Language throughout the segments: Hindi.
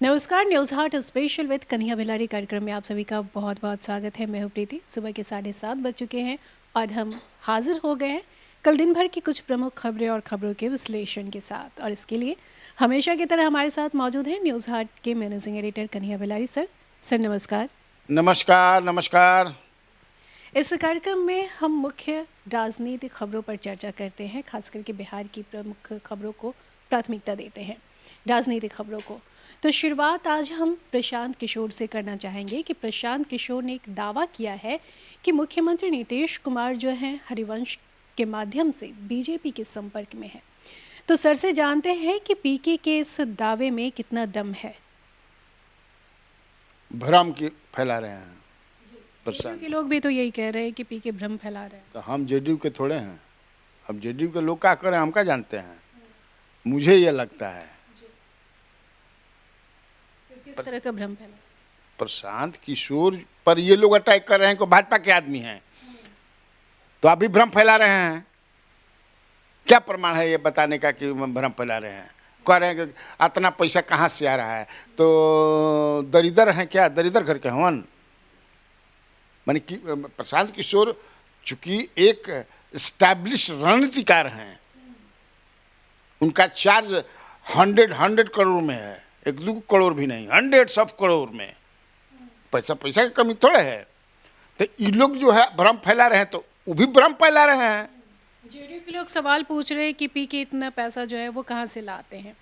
नमस्कार, news Haat special with Kanhaiya Bhilari कार्यक्रम में आप सभी का बहुत बहुत स्वागत है। मैं हूँ प्रीति। सुबह के 7:30 बज चुके हैं और हम हाजिर हो गए हैं कल दिन भर की कुछ प्रमुख खबरें और खबरों के विश्लेषण के साथ। और इसके लिए हमेशा की तरह हमारे साथ मौजूद हैं न्यूज़ हाट के managing editor Kanhaiya Bhilari sir. Sir नमस्कार। नमस्कार नमस्कार। इस कार्यक्रम में हम मुख्य राजनीतिक खबरों पर चर्चा करते हैं, खास करके बिहार की प्रमुख खबरों को प्राथमिकता देते हैं, राजनीतिक खबरों को। तो शुरुआत आज हम प्रशांत किशोर से करना चाहेंगे कि प्रशांत किशोर ने एक दावा किया है कि मुख्यमंत्री नीतीश कुमार जो हैं हरिवंश के माध्यम से बीजेपी के संपर्क में है। तो सर से जानते हैं कि पीके के इस दावे में कितना दम है। भ्रम की फैला रहे हैं जेडीयू के लोग भी तो यही कह रहे हैं कि पीके भ्रम फैला रहे हैं। तो हम जेडीयू के थोड़े हैं। अब जेडीयू के लोग क्या करें हम क्या जानते हैं। मुझे ये लगता है किस तरह का भ्रम फैला। प्रशांत किशोर पर ये लोग अटैक कर रहे हैं कि भाजपा के आदमी हैं, तो अभी भ्रम फैला रहे हैं। क्या प्रमाण है ये बताने का कि भ्रम फैला रहे हैं। कह रहे हैं कि इतना पैसा कहाँ से आ रहा है, तो दरिद्र हैं क्या, दरिद्र घर के हवन। माने कि प्रशांत किशोर चूंकि एक एस्टैब्लिश रणनीतिकार हैं, उनका चार्ज 100 करोड़ में है, 1-2 करोड़ भी नहीं, 100 करोड़ में। पैसा की कमी थोड़े है। तो ये लोग जो है भ्रम फैला रहे हैं, तो वो भी भ्रम फैला रहे हैं। जेडीयू के लोग सवाल पूछ रहे हैं कि पीके इतना पैसा जो है वो कहाँ से लाते हैं।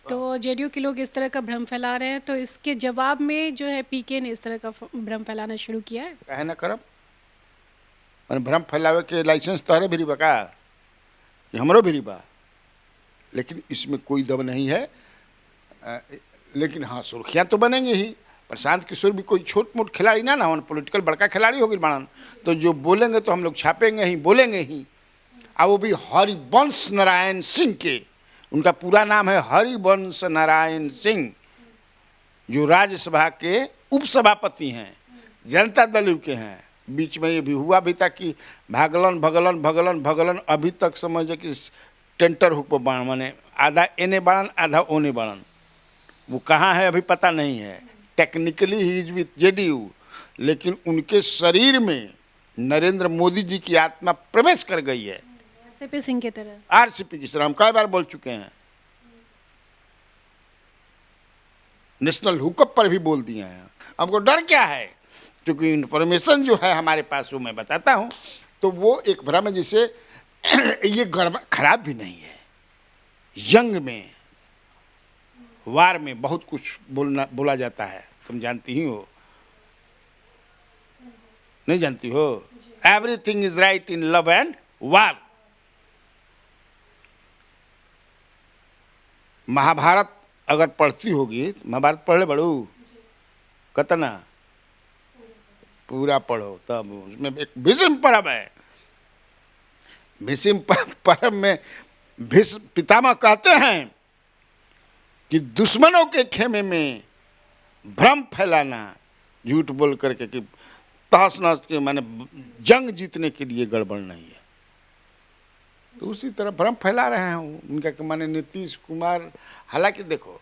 तो जेडीयू के लोग इस तरह का भ्रम फैला रहे हैं, तो इसके जवाब में जो है पीके ने इस तरह का भ्रम फैलाना शुरू किया है। काहे ना करब, मैंने भ्रम फैलावे के लाइसेंस तोहरे भी बका, हमरो भी बा, लेकिन इसमें कोई दम नहीं है। लेकिन हाँ, सुर्खियाँ तो बनेंगे ही। प्रशांत किशोर भी कोई छोट मोट खिलाड़ी ना हो, पॉलिटिकल बड़का खिलाड़ी हो गई बाणन, तो जो बोलेंगे तो हम लोग छापेंगे ही, बोलेंगे ही। और वो भी हरिवंश नारायण सिंह के, उनका पूरा नाम है हरिवंश नारायण सिंह, जो राज्यसभा के उपसभापति हैं, जनता दल के हैं। बीच में ये भी हुआ भी था कि भगलन अभी तक समझे कि टेंटर हुक पर बाण, माने आधा एने बाणन आधा ओने बाणन। वो कहाँ है अभी पता नहीं है। Technically he is with JDU, लेकिन उनके शरीर में नरेंद्र मोदी जी की आत्मा प्रवेश कर गई है। आरसीपी सिंह की तरह, आरसीपी की तरह हम कई बार बोल चुके हैं, नेशनल हुकअप पर भी बोल दिए हैं। हमको डर क्या है, क्योंकि इन्फॉर्मेशन जो है हमारे पास वो मैं बताता हूँ। तो वो एक भ्रम है, जिसे ये गड़बड़ खराब भी नहीं है। जंग में, वार में बहुत कुछ बोला जाता है, तुम जानती ही हो, नहीं जानती हो। Everything is right in love and war. Mahabharata अगर पढ़ती होगी, महाभारत पढ़ ले बड़ू, कतना पूरा पढ़ो, तब उसमें एक भीष्म पर्व है। भीष्म पर्व में भीष्म पितामह कहते हैं कि दुश्मनों के खेमे में भ्रम फैलाना, झूठ बोल करके कि तहस नहस के, माने जंग जीतने के लिए गड़बड़ नहीं है। तो उसी तरह भ्रम फैला रहे हैं उनका, माने नीतीश कुमार। हालांकि देखो,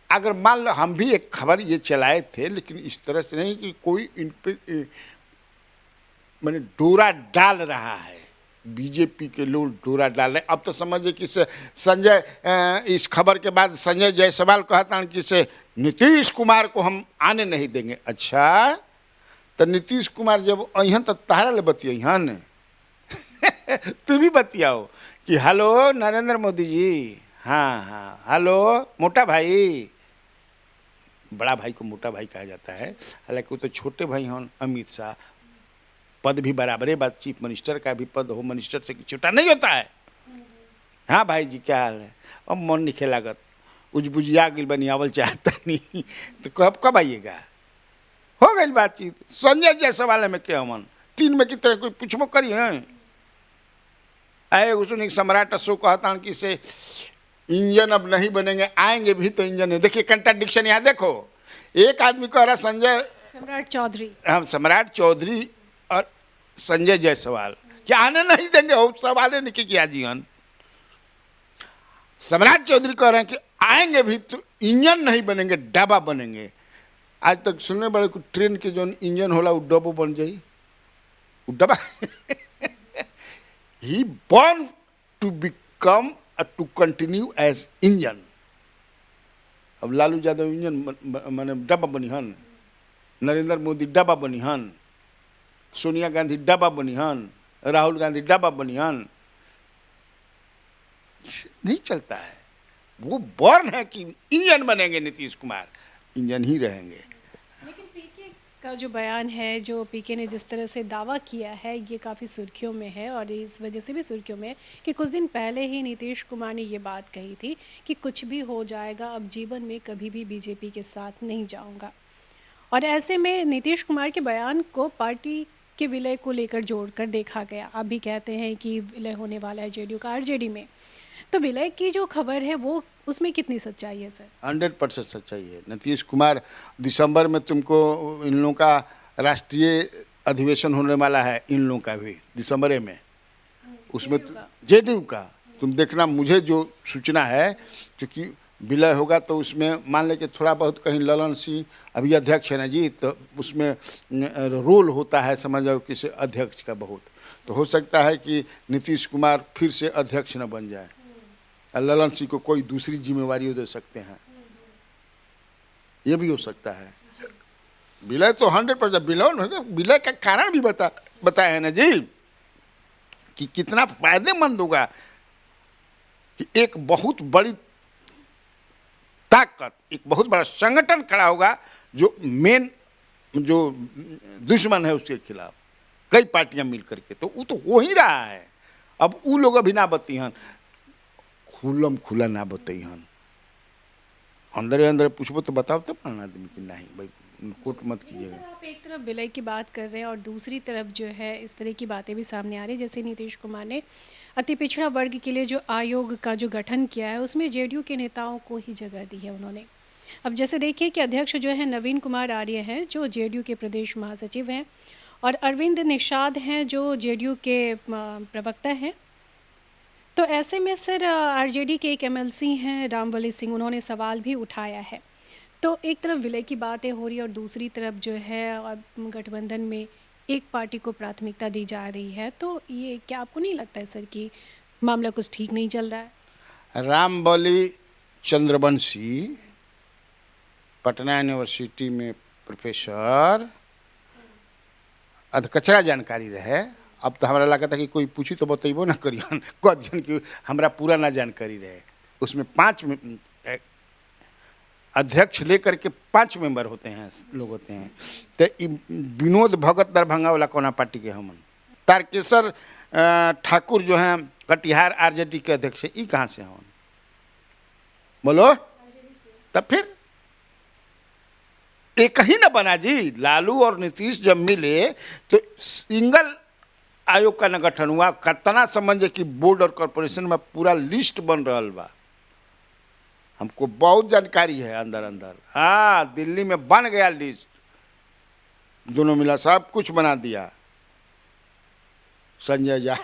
अगर मान लो हम भी एक खबर ये चलाए थे, लेकिन इस तरह से नहीं कि कोई इन पे माने डोरा डाल रहा है, बीजेपी के लोग डोरा डाल रहे। अब तो समझिए कि संजय, इस खबर के बाद संजय जायसवाल कहता है कि से नीतीश कुमार को हम आने नहीं देंगे। अच्छा, तो नीतीश कुमार जब अहन तो तारा ले बतियन तुम भी बतियाओ कि हेलो नरेंद्र मोदी जी, हाँ, हेलो मोटा भाई। बड़ा भाई को मोटा भाई कहा जाता है, हालांकि वो तो छोटे भाई हैं अमित शाह। पद भी बराबरे बात, चीफ मिनिस्टर का भी पद होम मिनिस्टर से छोटा नहीं होता है। हाँ भाई जी, क्या हाल है। अब मन नहीं लागत, उजबुजिया गिल बनियावल चाहता नहीं, तो कब आइएगा। हो गई बातचीत। संजय जायसवाल में क्या मन 3 में की तरह कोई पूछबो करी है। आए उसने सम्राट अशोक कहता कि से इंजन अब नहीं बनेंगे, आएंगे भी तो इंजन है। देखिए कंट्राडिक्शन यहाँ देखो, एक आदमी कह रहा सम्राट चौधरी, हम सम्राट चौधरी और संजय जायसवाल क्या आने नहीं देंगे, हो सवाल नहीं किया जी। सम्राट चौधरी कह रहे हैं कि आएंगे भी तो इंजन नहीं बनेंगे, डब्बा बनेंगे। आज तक सुनने बड़े कुछ ट्रेन के जो इंजन होला वो डब्बो बन जाई, वो डब्बा ही born to become to continue as engine. अब लालू यादव इंजन माने डब्बा बनी हन, नरेंद्र मोदी डब्बा बनी हन, सोनिया गांधी डब्बा बनी हन, राहुल गांधी डब्बा बनी हन। नहीं चलता है, वो बॉर्न है कि इंजन बनेंगे, नीतीश कुमार इंजन ही रहेंगे। लेकिन पीके का जो बयान है, जो पीके ने जिस तरह से दावा किया है, ये काफ़ी सुर्खियों में है और इस वजह से भी सुर्खियों में है कि कुछ दिन पहले ही नीतीश कुमार ने ये बात कही थी कि कुछ भी हो जाएगा, अब जीवन में कभी भी बीजेपी के साथ नहीं जाऊंगा। और ऐसे में नीतीश कुमार के बयान को पार्टी के विलय को लेकर जोड़कर देखा गया। आप भी कहते हैं कि विलय होने वाला है जेडीयू का आरजेडी में, तो विलय की जो खबर है वो उसमें कितनी सच्चाई है सर? 100% सच्चाई है। नीतीश कुमार, दिसंबर में तुमको इन लोगों का राष्ट्रीय अधिवेशन होने वाला है, इन लोगों का भी दिसंबर में, उसमें जेडीयू का तुम देखना। मुझे जो सूचना है, क्योंकि विलय होगा तो उसमें मान ले कि थोड़ा बहुत कहीं ललन सिंह अभी अध्यक्ष है ना जी, तो उसमें रोल होता है, समझ जाओ किसी अध्यक्ष का बहुत, तो हो सकता है कि नीतीश कुमार फिर से अध्यक्ष न बन जाए, ललन सिंह को कोई दूसरी जिम्मेवारी दे सकते हैं, ये भी हो सकता है। विलय तो 100% विलय होगा। विलय का कारण भी बताया है ना जी कि कितना फायदेमंद होगा कि एक बहुत बड़ी ताकत, एक बहुत बड़ा संगठन खड़ा होगा जो मेन जो दुश्मन है उसके खिलाफ, कई पार्टियां मिल करके, तो वो तो हो ही रहा है। अब वो लोग अभी ना बतिहन, खुलम खुला ना बतिहन, अंदर अंदर पूछबो तो बताओ तब तो आदमी की नहीं भाई, कोट मत कीजिएगा। आप एक तरफ विलय की बात कर रहे हैं और दूसरी तरफ जो है इस तरह की बातें भी सामने आ रही है, जैसे नीतीश कुमार ने अति पिछड़ा वर्ग के लिए जो आयोग का जो गठन किया है उसमें जेडीयू के नेताओं को ही जगह दी है उन्होंने। अब जैसे देखिए कि अध्यक्ष जो है नवीन कुमार आर्य हैं, जो जेडीयू के प्रदेश महासचिव हैं, और अरविंद निषाद हैं जो जेडीयू के प्रवक्ता हैं। तो ऐसे में सर आरजेडी के एक एमएलसी हैं रामवली सिंह, उन्होंने सवाल भी उठाया है। तो एक तरफ विलय की बातें हो रही है और दूसरी तरफ जो है गठबंधन में एक पार्टी को प्राथमिकता दी जा रही है, तो ये क्या आपको नहीं लगता है सर कि मामला कुछ ठीक नहीं चल रहा है? रामबली चंद्रवंशी पटना यूनिवर्सिटी में प्रोफेसर, अधकचरा जानकारी रहे। अब तो हमारा लगा था कि कोई पूछी तो बतेबो ना करियन, कहन कि हमरा पूरा ना जानकारी रहे। उसमें 5 अध्यक्ष लेकर के 5 मेंबर होते हैं, लोग होते हैं। तो विनोद भगत दरभंगा वाला कोना पार्टी के हमन, तारकेश्वर ठाकुर जो हैं कटिहार आरजेडी के अध्यक्ष, ये कहाँ से हवन बोलो? तब फिर एक ही ना बना जी। लालू और नीतीश जब मिले तो सिंगल आयोग का न गठन हुआ। कितना समझे कि बोर्ड और कॉर्पोरेशन में पूरा लिस्ट बन रहा बा, हमको बहुत जानकारी है अंदर अंदर। हाँ, दिल्ली में बन गया लिस्ट, दोनों मिला सब कुछ बना दिया। संजय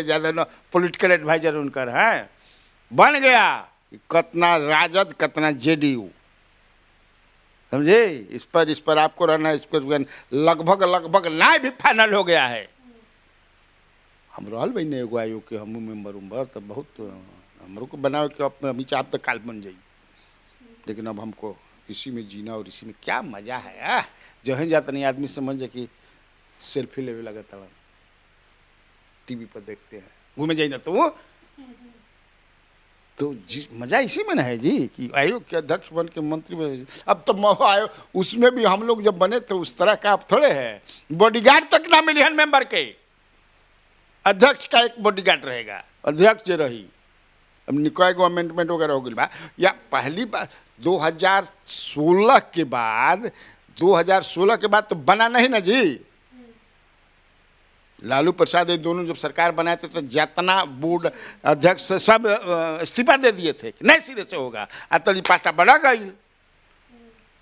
यादव ना पॉलिटिकल एडवाइजर उनकर हैं, बन गया। कितना राजद कितना जेडीयू, समझे? इस पर आपको रहना, इस पर लगभग ना भी फाइनल हो गया है। हम रहल भाई ने एगो आयोग के हम मेंबर तो बहुत हमरो को बनाओ कि अभी चाप तो काल बन जाई, लेकिन अब हमको इसी में जीना और इसी में क्या मजा है। जहाँ जाता नहीं आदमी समझे कि सेल्फी लेवे लगा तड़न, टीवी पर देखते हैं, घूमे जाइए ना तो मजा इसी में ना है जी कि आयोग के अध्यक्ष बन के मंत्री बने। अब तो आयोग उसमें भी हम लोग जब बने तो उस तरह का आप थोड़े हैं, बॉडीगार्ड तक ना मिली हन मेंबर के। अध्यक्ष का एक बॉडीगार्ड रहेगा, अध्यक्ष जो रही। अब निकाय को अमेंडमेंट वगैरह हो गई बा, या पहली बार 2016 के बाद, 2016 के बाद तो बना नहीं ना जी। लालू प्रसाद ये दोनों जब सरकार बनाए थे तो जितना बोर्ड अध्यक्ष सब इस्तीफा दे दिए थे, नए सिरे से होगा। अतली पार्टा बढ़ा गई।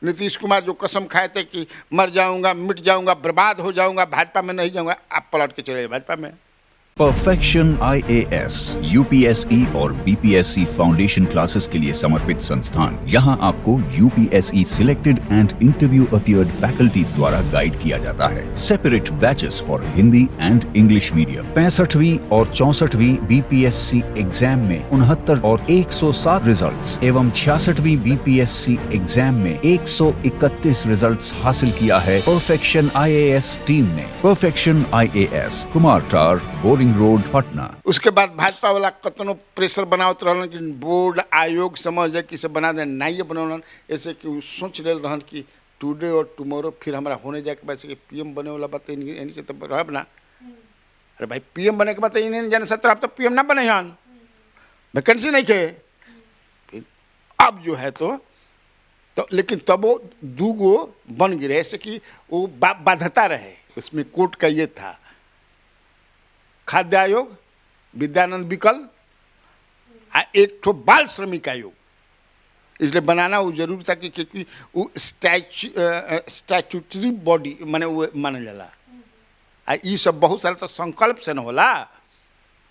नीतीश कुमार जो कसम खाए थे कि मर जाऊंगा, मिट जाऊंगा, बर्बाद हो जाऊंगा, भाजपा में नहीं जाऊंगा, आप पलट के चले भाजपा में। परफेक्शन IAS UPSE और BPSC फाउंडेशन क्लासेस के लिए समर्पित संस्थान। यहाँ आपको UPSE selected and interview appeared faculties द्वारा गाइड किया जाता है। Separate batches for Hindi and English medium. 65वीं और 64वीं BPSC एग्जाम में 69 और 107 रिजल्ट्स एवं 66वीं BPSC एग्जाम में 131 रिजल्ट्स हासिल किया है परफेक्शन IAS टीम ने। परफेक्शन IAS, कुमार टार, बोरिंग रोड, पटना। उसके बाद भाजपा वाला कतनो प्रेशर बनावत रहन कि बोर्ड आयोग समझ जाए कि से बना दे, नहीं बनौलन। ऐसे कि उ सोच ले रहन कि टुडे और टुमारो फिर हमारा होने जाए के बाद से PM बने वाला बात इन्हीं से तब रहब ना। अरे भाई PM बने के बाद इन्हें जन 17 अब तो PM ना बने हन, वैकेंसी नहीं के। अब जो है तो लेकिन तब वो दूगो बन गिरे, ऐसे कि वो बाध्यता रहे। उसमें कोर्ट का ये था, खाद्य आयोग, विद्यानंद विकल, एक ठो बाल श्रमिक आयोग। इसलिए बनाना वो जरूर था कि क्योंकि वो स्टैट्यूटरी बॉडी माने वो माने जाला। ये सब बहुत सारा तो संकल्प से न होला,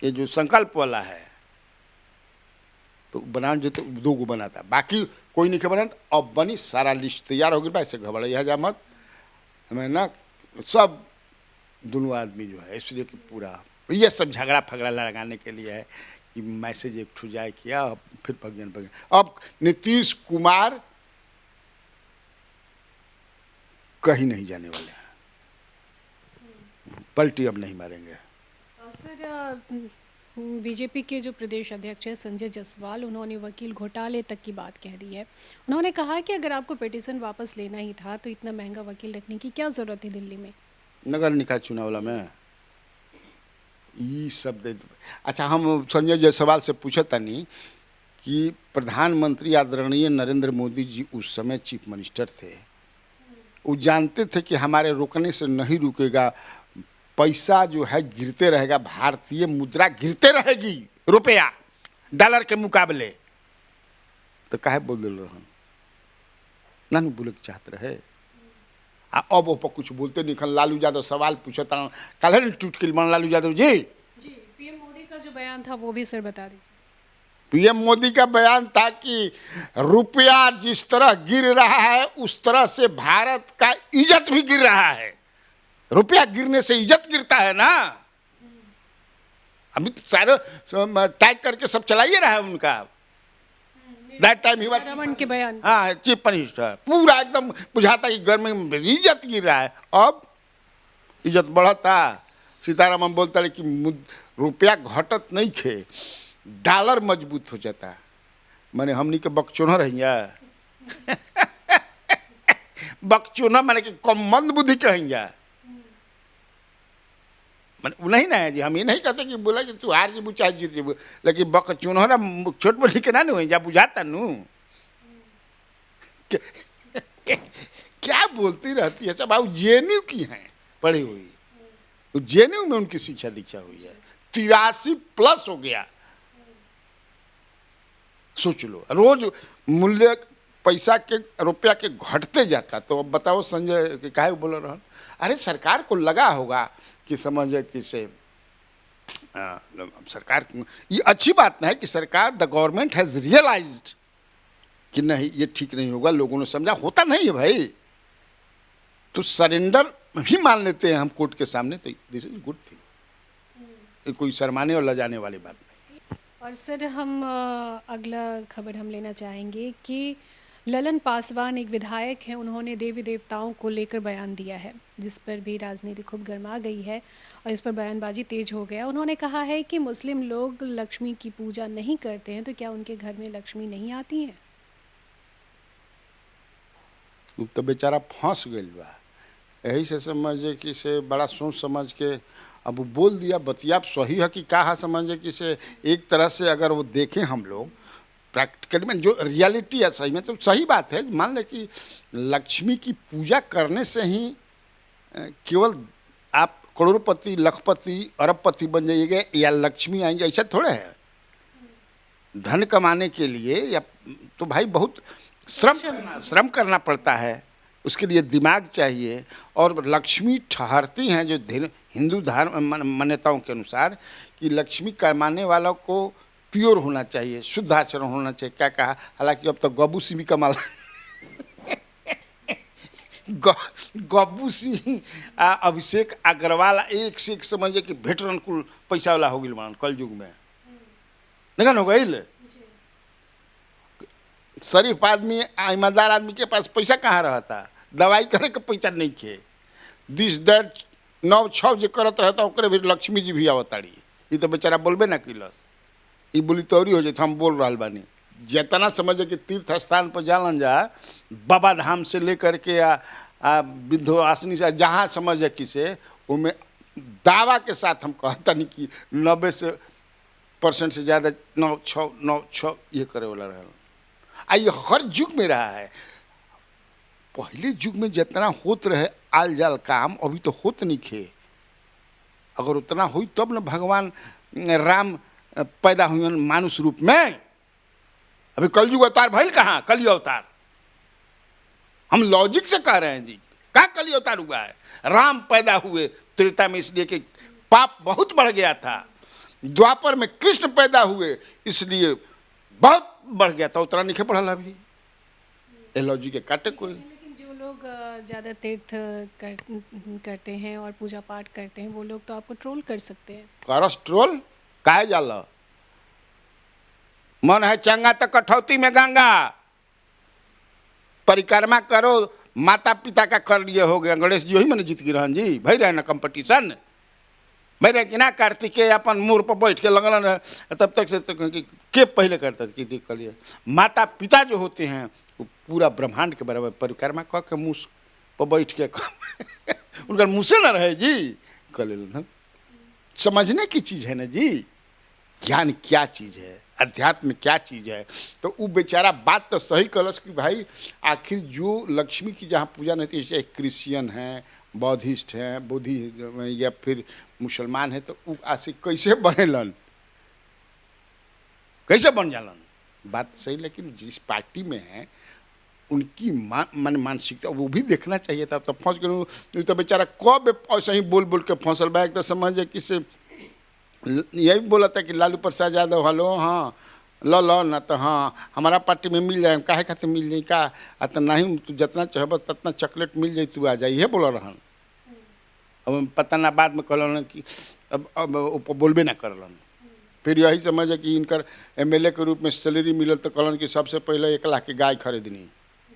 ये जो संकल्प वाला है तो बना जो तो दो गो बना था, बाकी कोई नहीं बना। अब बनी सारा लिस्ट तैयार हो गई भाई, से घबराइया जा मत। हमें ना सब दोनों आदमी जो है, इसलिए कि पूरा ये सब झगड़ा फगड़ा लगाने के लिए है कि मैसेज एक ठू जाए किया, फिर भगन। अब नीतीश कुमार कहीं नहीं जाने वाले हैं, पलटी अब नहीं मारेंगे। सर, बीजेपी के जो प्रदेश अध्यक्ष है संजय जायसवाल, उन्होंने वकील घोटाले तक की बात कह दी है। उन्होंने कहा कि अगर आपको पिटीशन वापस लेना ही था तो इतना महंगा वकील रखने की क्या जरूरत है दिल्ली में। नगर निकाय चुनाव वाला में ये सब दे। अच्छा, हम संजय जायसवाल से पूछा था नहीं कि प्रधानमंत्री आदरणीय नरेंद्र मोदी जी उस समय चीफ मिनिस्टर थे, वो जानते थे कि हमारे रोकने से नहीं रुकेगा, पैसा जो है गिरते रहेगा, भारतीय मुद्रा गिरते रहेगी, रुपया डॉलर के मुकाबले, तो काहे बोल रहे रहन ना, नहीं बोले चाहते रहे। अब वो कुछ बोलते नहीं। लालू यादव सवाल पूछता कल टूट के मन लालू यादव जी PM मोदी का जो बयान था वो भी सर बता दीजिए। PM मोदी का बयान था कि रुपया जिस तरह गिर रहा है उस तरह से भारत का इज्जत भी गिर रहा है। रुपया गिरने से इज्जत गिरता है ना। अभी तो सारे टैग करके सब चलाइए रहा है उनका। दैट टाइम ही रमन के बयान, हाँ, चीफ मिनिस्टर पूरा एकदम बुझाता कि घर में इज्जत गिर रहा है। अब इज्जत बढ़ता। सीतारामन बोलता है कि रुपया घटत नहीं खे, डॉलर मजबूत हो जाता। मैंने हमनी के बकचोना रहिया बकचोना माने कि कम मंद बुद्धि कहेंगे। नहीं ना है जी, हम ये नहीं कहते कि बोला कि तू हार जीबू चाहे जीत जीबू, लेकिन बक चुनहरा छोट बड़ी के ना नहीं जा बुझाता नू क्या बोलती रहती है। सब JNU की हैं पढ़ी हुई, JNU में उनकी शिक्षा दीक्षा हुई है। 83+ हो गया। सोच लो, रोज मूल्य पैसा के रुपया के घटते जाता। तो अब बताओ संजय काहे बोल रहा। अरे सरकार को लगा होगा कि समझे कि से सरकार, ये अच्छी बात है कि सरकार द गवर्नमेंट हैज रियलाइज्ड कि नहीं ये ठीक नहीं होगा, लोगों ने समझा। होता नहीं है भाई, तो सरेंडर भी मान लेते हैं हम कोर्ट के सामने, तो दिस इज गुड थिंग। ये कोई शर्माने और लजाने वाली बात नहीं। और सर, हम अगला खबर हम लेना चाहेंगे कि ललन पासवान एक विधायक हैं, उन्होंने देवी देवताओं को लेकर बयान दिया है, जिस पर भी राजनीति खूब गर्मा गई है और इस पर बयानबाजी तेज हो गया। उन्होंने कहा है कि मुस्लिम लोग लक्ष्मी की पूजा नहीं करते हैं, तो क्या उनके घर में लक्ष्मी नहीं आती हैं। तो बेचारा फंस गई बा, यही से समझे कि से बड़ा सोच समझ के अब वो बोल दिया। बतिया सही है कि कहा समझे कि से एक तरह से अगर वो देखें हम लोग प्रैक्टिकली में जो रियलिटी है सही में, तो सही बात है। मान ले कि लक्ष्मी की पूजा करने से ही केवल आप करोड़पति, लखपति, अरबपति बन जाइएगा या लक्ष्मी आएंगे, ऐसा थोड़ा है। धन कमाने के लिए या तो भाई बहुत श्रम करना पड़ता है। उसके लिए दिमाग चाहिए। और लक्ष्मी ठहरती हैं जो हिंदू धर्म मान्यताओं के अनुसार कि लक्ष्मी कमाने वालों को प्योर होना चाहिए, शुद्ध आचरण होना चाहिए। क्या कहा, हालांकि अब तो गब्बू सिंह भी कमाल गब्बू सिंह अभिषेक अग्रवाल एक से एक समझे कि भेटरन कुल पैसा वाला हो गई मान कल युग में नहीं हो गई। शरीफ आदमी ईमानदार आदमी के पास पैसा कहाँ रहता, दवाई करे के पैसा नहीं खे, दिस दैट 9-6 जो करत रहता ओकरे भी लक्ष्मी जी भी आवताड़ी। ये तो बेचारा बोलबे ना किलस, ये बोली तौरी हो जाए हम बोल रहा बानी। जितना समझे कि तीर्थ स्थान पर जालन जा, बाबा धाम से लेकर के विंध्यावासिनी से जहाँ समझे कि से उनमें दावा के साथ हम कहता नहीं कि 90% से ज़्यादा 9-6 ये करे वाला रहा। ये हर युग में रहा है। पहले युग में जितना होत रहे आल जाल काम अभी तो होत नहीं खे। अगर उतना हुई तब न भगवान राम पैदा हुए मानुष रूप में। अभी कलयुग अवतार भइल कहाँ, कली अवतार। हम लॉजिक से कह रहे हैं जी, कहाँ कली अवतार हुआ है। राम पैदा हुए त्रेता में इसलिए कि पाप बहुत बढ़ गया था। द्वापर में कृष्ण पैदा हुए इसलिए बहुत बढ़ गया था, उतना नहीं बढ़ा अभी। ये लॉजिक के काटे कोई। लेकिन जो लोग ज़्यादा तीर्थ करते हैं और पूजा पाठ करते हैं वो लोग तो आपको ट्रोल कर सकते हैं। करस ट्रोल काहे जाला, मन है चंगा तो कठौती में गंगा। परिक्रमा करो, माता पिता का कर लिए हो गया। गणेश जी वही मैंने जीत की रहन जी, भाई रहे ना कंपटीशन, भाई रहे कि ना कार्तिकेय अपन मोर पर बैठ के लगल रहे तब तक से के पहले करता कि देख लिए। माता पिता जो होते हैं वो पूरा ब्रह्मांड के बराबर परिक्रमा कह के मुँह पर बैठ के उनका मुँह से न रहे जी कर ले। समझने की चीज़ है ना जी, ज्ञान क्या चीज़ है, अध्यात्म क्या चीज़ है। तो वो बेचारा बात तो सही कलस कि भाई आखिर जो लक्ष्मी की जहाँ पूजा नहीं थी, चाहे क्रिश्चियन हैं, बौद्धिस्ट हैं, बुद्धि या फिर मुसलमान है, तो वो ऐसे कैसे बनेलन, कैसे बन जालन। बात सही, लेकिन जिस पार्टी में है उनकी मानसिकता वो भी देखना चाहिए था। तब फंस गए तो बेचारा कब ऐसा ही बोल बोल के फंसल बा। एक तो समझे कि से यही बोला था कि लालू प्रसाद यादव हेलो हाँ लो ना तो हाँ हमारा पार्टी में मिल जाए, काहे खाते मिल जाए का तो नहीं, तू जितना चाहब उतना चॉकलेट मिल जाए तू आ जाए, ये बोला रहन। अब पता ना बाद में कहलन कि अब बोलबे ना करलन। फिर यही समझे कि इनकर एमएलए के रूप में सैलरी मिलल तो कहलन कि सबसे पहले 1 लाख की गाय खरीदनी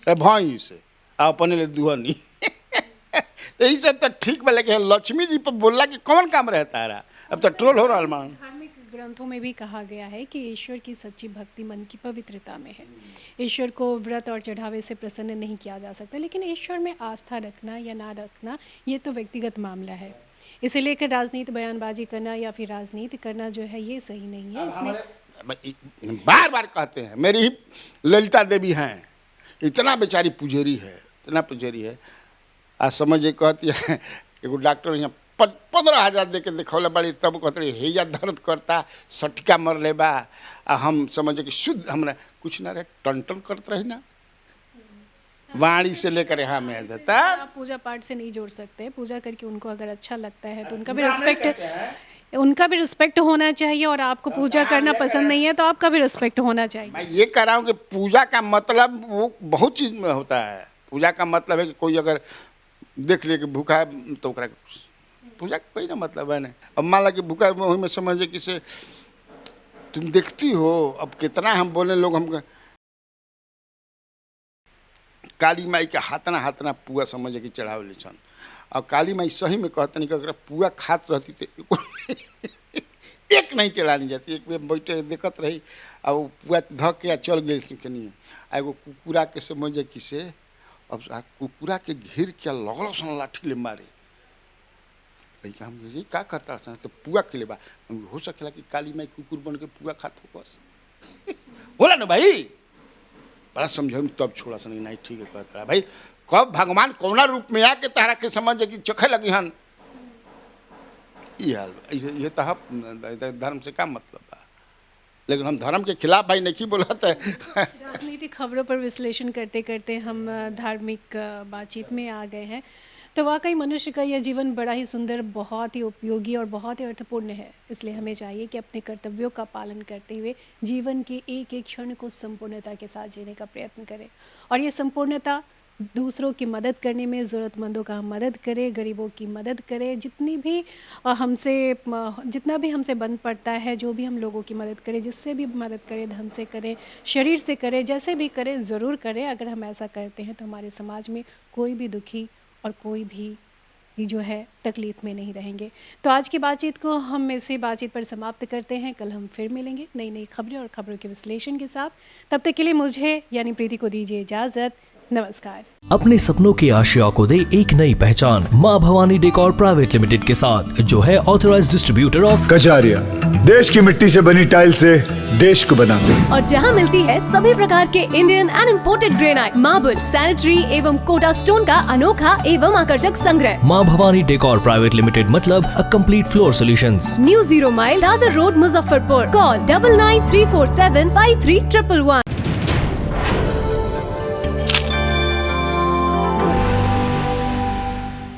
भैंस अपने लिए दुहनी तो यही सब तो ठीक बा। लेकिन लक्ष्मी जी पर बोलला कि कौन काम रहता रहा, अब तो ट्रोल हो रहा मान। धार्मिक ग्रंथों में भी कहा गया है कि ईश्वर की सच्ची भक्ति मन की पवित्रता में है। ईश्वर को व्रत और चढ़ावे से प्रसन्न नहीं किया जा सकता, लेकिन ईश्वर में आस्था रखना या ना रखना ये तो व्यक्तिगत मामला है। इसे लेकर राजनीति बयानबाजी करना या फिर राजनीति करना जो है ये सही नहीं है। इसमें बार बार कहते हैं, मेरी ही ललिता देवी हैं, इतना बेचारी पुजारी है, इतना पुजारी है। आज समझे कहती है एगो डॉक्टर यहाँ 15,000 दे के दिखौले बड़ी, तब कहते रहे हैया दर्द करता सटका मर ले बा। हम समझे कि शुद्ध हमरा कुछ ना रहे, टन टन करते रही ना वाणी से लेकर यहाँ में देता। आप पूजा पाठ से नहीं जोड़ सकते। पूजा करके उनको अगर अच्छा लगता है तो उनका भी रिस्पेक्ट होना चाहिए, और आपको पूजा करना पसंद नहीं है तो आपका भी रिस्पेक्ट होना चाहिए। मैं ये कह रहा हूँ कि पूजा का मतलब वो बहुत चीज़ में होता है। पूजा का मतलब है कि कोई अगर देख ले कि भूखा है तो पूजा का कोई ना मतलब है ना। अब मान ला कि भूखा वही में समझे कि से तुम देखती हो, अब कितना हम बोले लोग हम काली माई के हाथना पुआ समझे कि चढ़ावे छन। और काली माई सही में कहते नहीं कि अगर पुआ खात रहती तो एक नहीं चढ़ानी जाती, एक बेर बैठे देखत रही और पुआ धक के चल गई सिकनी। एगो कुकुरा के समझे कि से अब कुकुरा के घेर के लगल सन लाठी ले मारे। लड़का हम ये क्या करता सन तो पुआ के ले बा, हो सकेला कि काली माई कुकुर बन के पुआ खात हो बस बोला ना भाई। बड़ा समझो तब छोड़ा सन नहीं ठीक है कहता रहा भाई। कब भगवान कौना रूप में आके तारा के समझ कि चखे लगी हन, ये हाल ये तो धर्म से क्या मतलब बा। लेकिन हम धर्म के खिलाफ भाई नहीं बोलाते हैं। राजनीतिक खबरों पर विश्लेषण करते करते हम धार्मिक बातचीत में आ गए हैं। तो वाकई मनुष्य का यह जीवन बड़ा ही सुंदर, बहुत ही उपयोगी और बहुत ही अर्थपूर्ण है। इसलिए हमें चाहिए कि अपने कर्तव्यों का पालन करते हुए जीवन के एक एक क्षण को संपूर्णता के साथ जीने का प्रयत्न करें। और ये संपूर्णता दूसरों की मदद करने में, ज़रूरतमंदों का हम मदद करें, गरीबों की मदद करें, जितना भी हमसे बन पड़ता है, जो भी हम लोगों की मदद करें, जिससे भी मदद करें, धन से करें, शरीर से करें, जैसे भी करें ज़रूर करें। अगर हम ऐसा करते हैं तो हमारे समाज में कोई भी दुखी और कोई भी जो है तकलीफ़ में नहीं रहेंगे। तो आज की बातचीत को हम इसी बातचीत पर समाप्त करते हैं। कल हम फिर मिलेंगे नई नई खबरें और खबरों के विश्लेषण के साथ। तब तक के लिए मुझे यानी प्रीति को दीजिए इजाज़त। नमस्कार। अपने सपनों की आशिया को दे एक नई पहचान माँ भवानी डेकोर प्राइवेट लिमिटेड के साथ, जो है ऑथराइज्ड डिस्ट्रीब्यूटर ऑफ कजारिया। देश की मिट्टी से बनी टाइल से देश को बनाते हैं। और जहां मिलती है सभी प्रकार के Indian and imported granite, marble, sanitary एवं कोटा स्टोन का अनोखा एवं आकर्षक संग्रह। माँ भवानी डेकोर प्राइवेट लिमिटेड मतलब a complete floor solutions. New 0 mile Dadar road, Muzaffarpur. Call 9934753111।